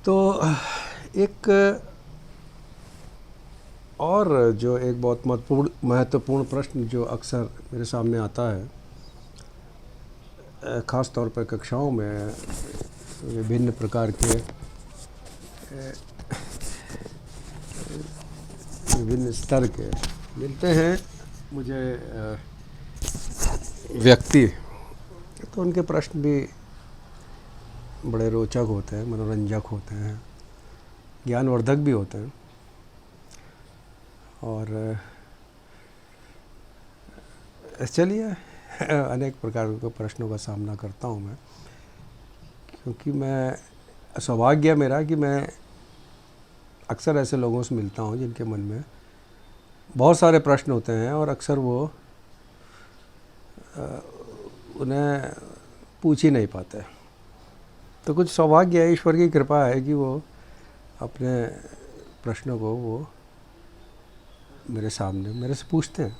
तो एक और जो एक बहुत महत्वपूर्ण प्रश्न जो अक्सर मेरे सामने आता है, ख़ास तौर पर कक्षाओं में विभिन्न प्रकार के विभिन्न स्तर के मिलते हैं मुझे व्यक्ति, तो उनके प्रश्न भी बड़े रोचक होते हैं, मनोरंजक होते हैं, ज्ञानवर्धक भी होते हैं। और चलिए अनेक प्रकार के प्रश्नों का सामना करता हूँ मैं, क्योंकि मैं सौभाग्य मेरा कि मैं अक्सर ऐसे लोगों से मिलता हूँ जिनके मन में बहुत सारे प्रश्न होते हैं और अक्सर वो उन्हें पूछ ही नहीं पाते। तो कुछ सौभाग्य है, ईश्वर की कृपा है कि वो अपने प्रश्नों को वो मेरे सामने मेरे से पूछते हैं।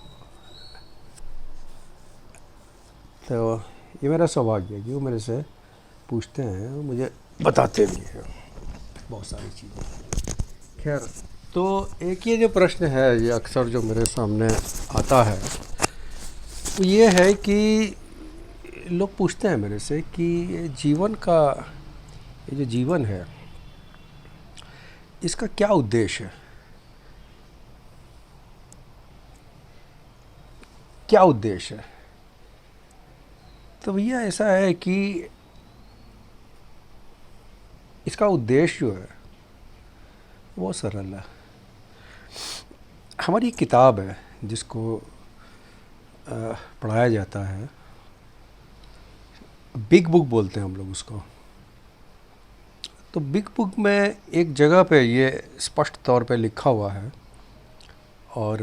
तो ये मेरा सौभाग्य है कि वो मेरे से पूछते हैं और मुझे बताते भी हैं बहुत सारी चीज़ें। खैर, तो एक ये जो प्रश्न है ये अक्सर जो मेरे सामने आता है वो ये है कि लोग पूछते हैं मेरे से कि जीवन का ये जो जीवन है इसका क्या उद्देश्य है, क्या उद्देश्य है। तो भैया ऐसा है कि इसका उद्देश्य जो है वो सरल है। हमारी किताब है जिसको पढ़ाया जाता है, बिग बुक बोलते हैं हम लोग उसको। तो बिग बुक में एक जगह पे ये स्पष्ट तौर पे लिखा हुआ है और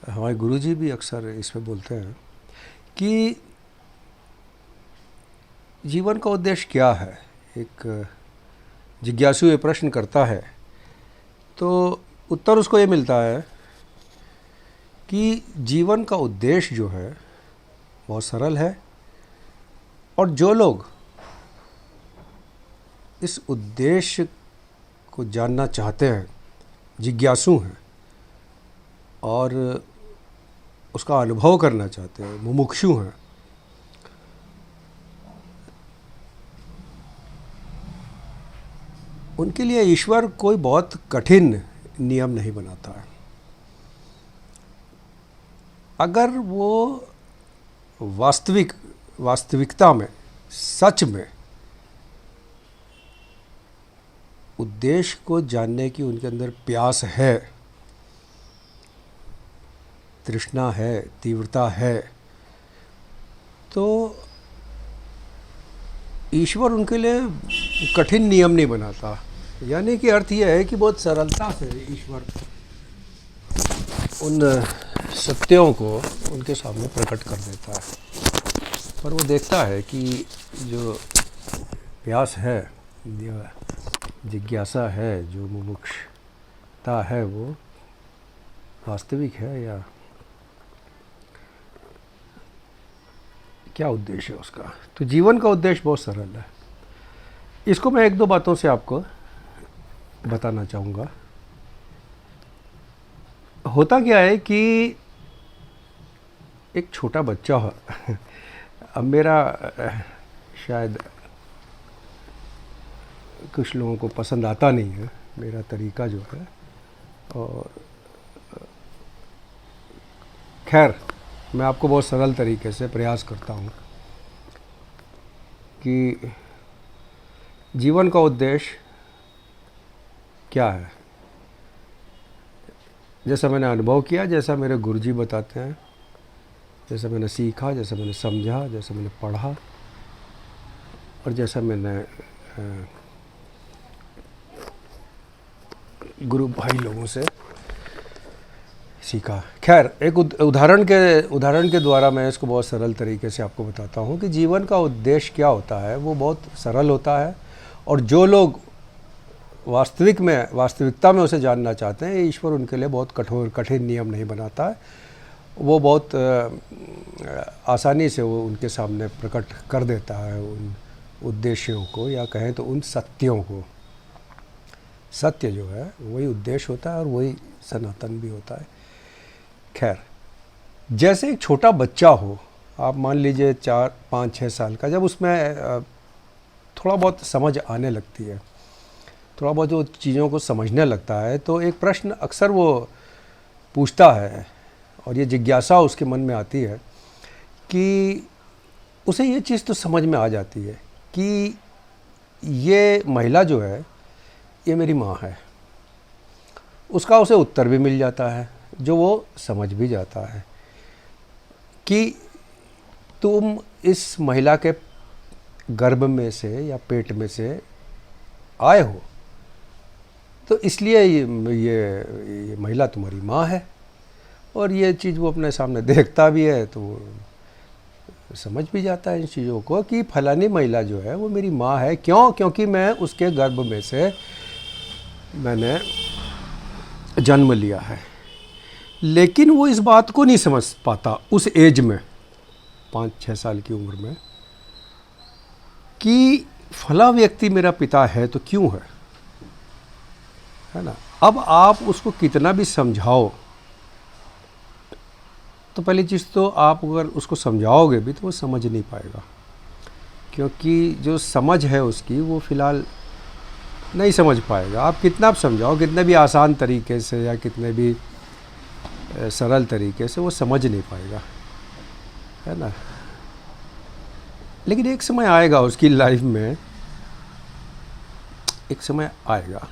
हमारे गुरुजी भी अक्सर इसमें बोलते हैं कि जीवन का उद्देश्य क्या है। एक जिज्ञासु ये प्रश्न करता है तो उत्तर उसको ये मिलता है कि जीवन का उद्देश्य जो है बहुत सरल है, और जो लोग इस उद्देश्य को जानना चाहते हैं, जिज्ञासु हैं और उसका अनुभव करना चाहते हैं, मुमुक्षु हैं, उनके लिए ईश्वर कोई बहुत कठिन नियम नहीं बनाता है। अगर वो वास्तविकता में, सच में उद्देश्य को जानने की उनके अंदर प्यास है, तृष्णा है, तीव्रता है, तो ईश्वर उनके लिए कठिन नियम नहीं बनाता। यानी कि अर्थ यह है कि बहुत सरलता से ईश्वर उन सत्यों को उनके सामने प्रकट कर देता है। पर वो देखता है कि जो प्यास है, जो जिज्ञासा है, जो मुमुक्षुता है, वो वास्तविक है या क्या उद्देश्य है उसका। तो जीवन का उद्देश्य बहुत सरल है। इसको मैं एक दो बातों से आपको बताना चाहूँगा। होता क्या है कि एक छोटा बच्चा है, अब मेरा शायद कुछ लोगों को पसंद आता नहीं है मेरा तरीका जो है, और खैर मैं आपको बहुत सरल तरीके से प्रयास करता हूँ कि जीवन का उद्देश्य क्या है। जैसा मैंने अनुभव किया, जैसा मेरे गुरुजी बताते हैं, जैसा मैंने सीखा, जैसा मैंने समझा, जैसा मैंने पढ़ा और जैसा मैंने गुरु भाई लोगों से सीखा। खैर, एक उदाहरण के द्वारा मैं इसको बहुत सरल तरीके से आपको बताता हूँ कि जीवन का उद्देश्य क्या होता है। वो बहुत सरल होता है, और जो लोग वास्तविकता में उसे जानना चाहते हैं, ईश्वर उनके लिए बहुत कठिन नियम नहीं बनाता है। वो बहुत आसानी से वो उनके सामने प्रकट कर देता है उन उद्देश्यों को, या कहें तो उन सत्यों को। सत्य जो है वही उद्देश्य होता है और वही सनातन भी होता है। खैर, जैसे एक छोटा बच्चा हो, आप मान लीजिए 4, 5, 6 साल का, जब उसमें थोड़ा बहुत समझ आने लगती है, थोड़ा बहुत जो चीज़ों को समझने लगता है, तो एक प्रश्न अक्सर वो पूछता है और ये जिज्ञासा उसके मन में आती है कि उसे ये चीज़ तो समझ में आ जाती है कि ये महिला जो है ये मेरी माँ है। उसका उसे उत्तर भी मिल जाता है जो वो समझ भी जाता है कि तुम इस महिला के गर्भ में से या पेट में से आए हो, तो इसलिए ये महिला तुम्हारी माँ है। और ये चीज़ वो अपने सामने देखता भी है तो वो समझ भी जाता है इन चीज़ों को कि फलानी महिला जो है वो मेरी माँ है। क्यों? क्योंकि मैं उसके गर्भ में से मैंने जन्म लिया है। लेकिन वो इस बात को नहीं समझ पाता उस एज में, 5-6 साल की उम्र में, कि फला व्यक्ति मेरा पिता है तो क्यों है ना। अब आप उसको कितना भी समझाओ, तो पहली चीज़ तो आप अगर उसको समझाओगे भी तो वो समझ नहीं पाएगा, क्योंकि जो समझ है उसकी वो फ़िलहाल नहीं समझ पाएगा। आप कितना भी समझाओ, कितने भी आसान तरीके से या कितने भी सरल तरीके से, वो समझ नहीं पाएगा, है ना। लेकिन एक समय आएगा उसकी लाइफ में, एक समय आएगा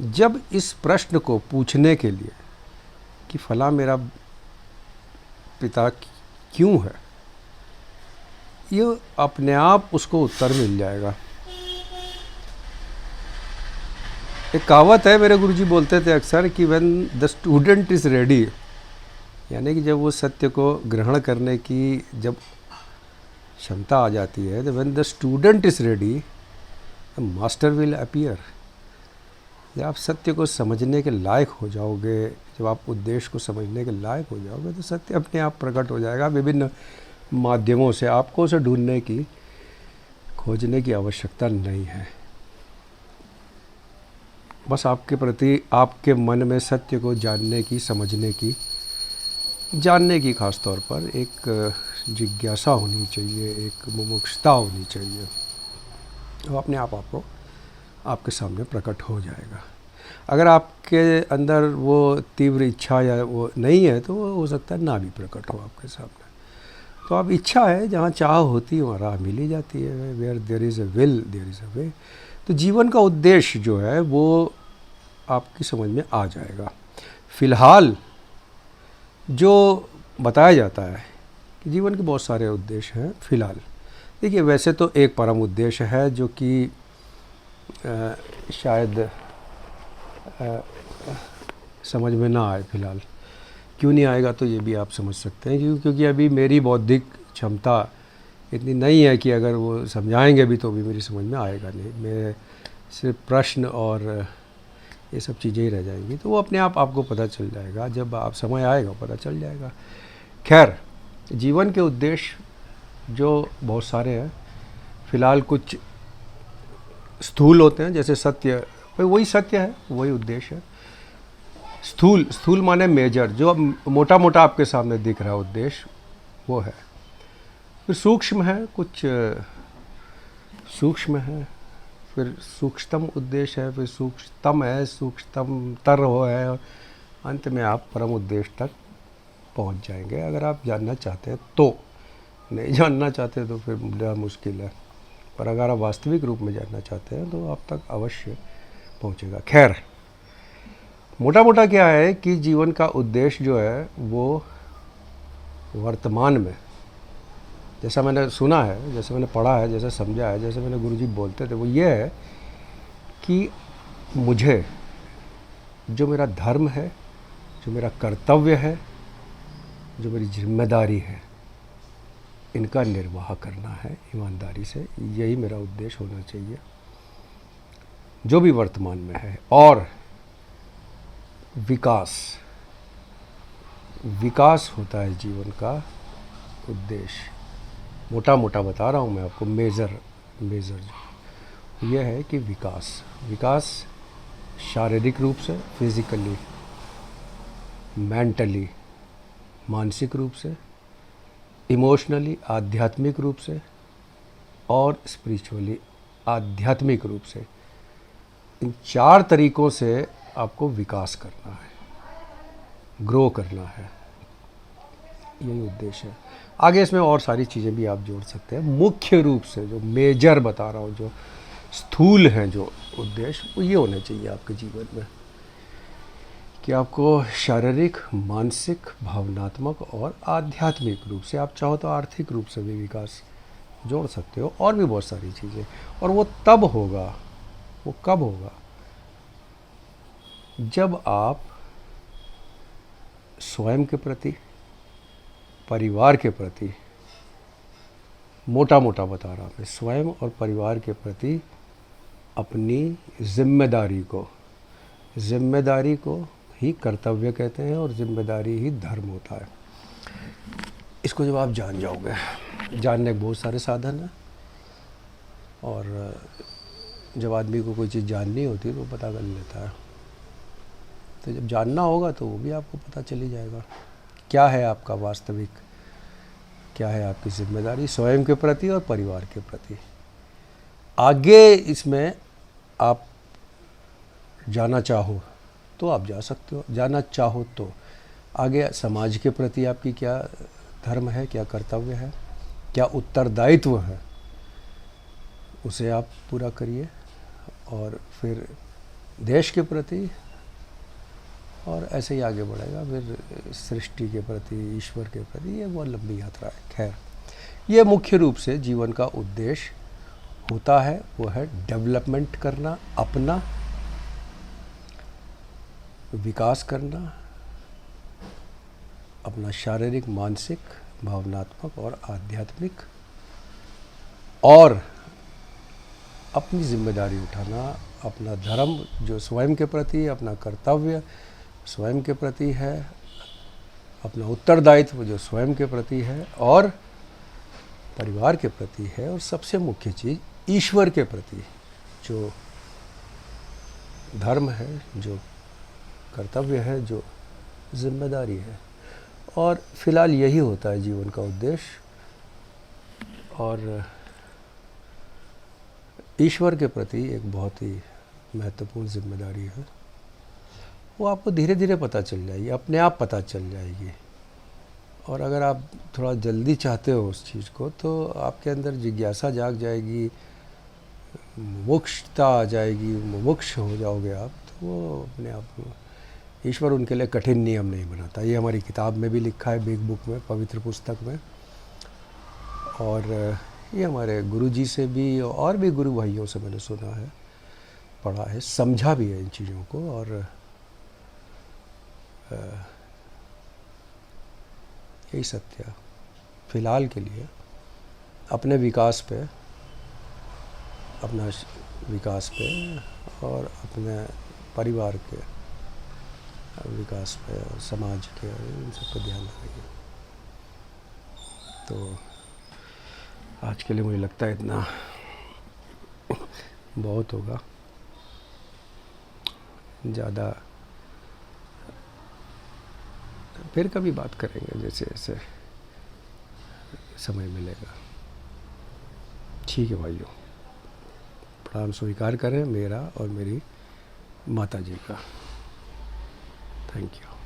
जब इस प्रश्न को पूछने के लिए कि फला मेरा पिता क्यों है, ये अपने आप उसको उत्तर मिल जाएगा। एक कहावत है, मेरे गुरुजी बोलते थे अक्सर कि when the student is ready, यानी कि जब वो सत्य को ग्रहण करने की जब क्षमता आ जाती है, तो when the student is ready the master will appear. जब आप सत्य को समझने के लायक हो जाओगे, जब आप उद्देश्य को समझने के लायक हो जाओगे, तो सत्य अपने आप प्रकट हो जाएगा। विभिन्न माध्यमों से आपको उसे ढूंढने की, खोजने की आवश्यकता नहीं है। बस आपके प्रति, आपके मन में सत्य को जानने की, समझने की, जानने की खास तौर पर एक जिज्ञासा होनी चाहिए, एक मुमुक्षुता होनी चाहिए, तो अपने आप आपको आपके सामने प्रकट हो जाएगा। अगर आपके अंदर वो तीव्र इच्छा या वो नहीं है तो वो हो सकता है ना भी प्रकट हो आपके सामने। तो अब इच्छा है, जहाँ चाह होती है वहाँ राह मिल ही जाती है। Where there is a will there is a way. तो जीवन का उद्देश्य जो है वो आपकी समझ में आ जाएगा। फ़िलहाल जो बताया जाता है कि जीवन के बहुत सारे उद्देश्य हैं। फ़िलहाल देखिए, वैसे तो एक परम उद्देश्य है जो कि शायद समझ में ना आए फ़िलहाल। क्यों नहीं आएगा तो ये भी आप समझ सकते हैं, क्योंकि अभी मेरी बौद्धिक क्षमता इतनी नहीं है कि अगर वो समझाएंगे भी तो भी मेरी समझ में आएगा नहीं। मेरे सिर्फ प्रश्न और ये सब चीज़ें ही रह जाएंगी। तो वो अपने आप आपको पता चल जाएगा, जब आप समय आएगा पता चल जाएगा। खैर, जीवन के उद्देश्य जो बहुत सारे हैं, फ़िलहाल कुछ स्थूल होते हैं, जैसे सत्य, भाई वही सत्य है, वही उद्देश्य है। स्थूल माने मेजर, जो मोटा मोटा आपके सामने दिख रहा है उद्देश्य, वो है। फिर सूक्ष्म है, कुछ सूक्ष्म है, फिर सूक्ष्मतम उद्देश्य है, फिर सूक्ष्मतम है, सूक्ष्मतम तर हो है, और अंत में आप परम उद्देश्य तक पहुंच जाएंगे, अगर आप जानना चाहते हैं तो। नहीं जानना चाहते तो फिर बड़ा मुश्किल है, पर अगर आप वास्तविक रूप में जानना चाहते हैं तो आप तक अवश्य पहुंचेगा। खैर, मोटा मोटा क्या है कि जीवन का उद्देश्य जो है वो वर्तमान में, जैसा मैंने सुना है, जैसे मैंने पढ़ा है, जैसे समझा है, जैसे मैंने गुरुजी बोलते थे, वो ये है कि मुझे जो मेरा धर्म है, जो मेरा कर्तव्य है, जो मेरी जिम्मेदारी है, इनका निर्वाह करना है ईमानदारी से। यही मेरा उद्देश्य होना चाहिए जो भी वर्तमान में है। और विकास होता है जीवन का उद्देश्य। मोटा मोटा बता रहा हूँ मैं आपको, मेजर मेजर जो यह है कि विकास शारीरिक रूप से, फिजिकली, मेंटली, मानसिक रूप से, इमोशनली, आध्यात्मिक रूप से, और स्पिरिचुअली, आध्यात्मिक रूप से, इन 4 तरीकों से आपको विकास करना है, ग्रो करना है। यही उद्देश्य है। आगे इसमें और सारी चीज़ें भी आप जोड़ सकते हैं। मुख्य रूप से जो मेजर बता रहा हूँ, जो स्थूल हैं जो उद्देश्य, वो ये होने चाहिए आपके जीवन में कि आपको शारीरिक, मानसिक, भावनात्मक और आध्यात्मिक रूप से, आप चाहो तो आर्थिक रूप से भी विकास जोड़ सकते हो, और भी बहुत सारी चीज़ें। और वो तब होगा, वो कब होगा, जब आप स्वयं के प्रति, परिवार के प्रति, मोटा मोटा बता रहा मैं, स्वयं और परिवार के प्रति अपनी जिम्मेदारी को ही कर्तव्य कहते हैं, और जिम्मेदारी ही धर्म होता है। इसको जब आप जान जाओगे, जानने के बहुत सारे साधन हैं, और जब आदमी को कोई चीज़ जाननी होती है तो वो पता कर लेता है। तो जब जानना होगा तो वो भी आपको पता चली जाएगा क्या है आपका वास्तविक, क्या है आपकी जिम्मेदारी स्वयं के प्रति और परिवार के प्रति। आगे इसमें आप जाना चाहो तो आप जा सकते हो, जाना चाहो तो आगे समाज के प्रति आपकी क्या धर्म है, क्या कर्तव्य है, क्या उत्तरदायित्व है, उसे आप पूरा करिए। और फिर देश के प्रति, और ऐसे ही आगे बढ़ेगा फिर सृष्टि के प्रति, ईश्वर के प्रति। ये बहुत लंबी यात्रा है। खैर, ये मुख्य रूप से जीवन का उद्देश्य होता है, वो है डेवलपमेंट करना, अपना विकास करना, अपना शारीरिक, मानसिक, भावनात्मक और आध्यात्मिक, और अपनी जिम्मेदारी उठाना, अपना धर्म जो स्वयं के प्रति, अपना कर्तव्य स्वयं के प्रति है, अपना उत्तरदायित्व जो स्वयं के प्रति है और परिवार के प्रति है, और सबसे मुख्य चीज़ ईश्वर के प्रति जो धर्म है, जो कर्तव्य है, जो जिम्मेदारी है। और फिलहाल यही होता है जीवन का उद्देश्य। और ईश्वर के प्रति एक बहुत ही महत्वपूर्ण जिम्मेदारी है, वो आपको धीरे धीरे पता चल जाएगी, अपने आप पता चल जाएगी। और अगर आप थोड़ा जल्दी चाहते हो उस चीज़ को, तो आपके अंदर जिज्ञासा जाग जाएगी, मुमुक्षुता आ जाएगी, मुमुक्ष हो जाओगे आप, तो वो अपने आप। ईश्वर उनके लिए कठिन नियम नहीं बनाता। ये हमारी किताब में भी लिखा है, बिग बुक में, पवित्र पुस्तक में। और ये हमारे गुरु जी से भी और भी गुरु भाइयों से मैंने सुना है, पढ़ा है, समझा भी है इन चीज़ों को। और यही सत्य है फिलहाल के लिए। अपने विकास पे, अपना विकास पे, और अपने परिवार के विकास पे, और समाज के, इन सब पे ध्यान रखिए। तो आज के लिए मुझे लगता है इतना बहुत होगा, ज़्यादा फिर कभी बात करेंगे जैसे जैसे समय मिलेगा। ठीक है भाइयों, प्रणाम स्वीकार करें मेरा और मेरी माता जी का। Thank you.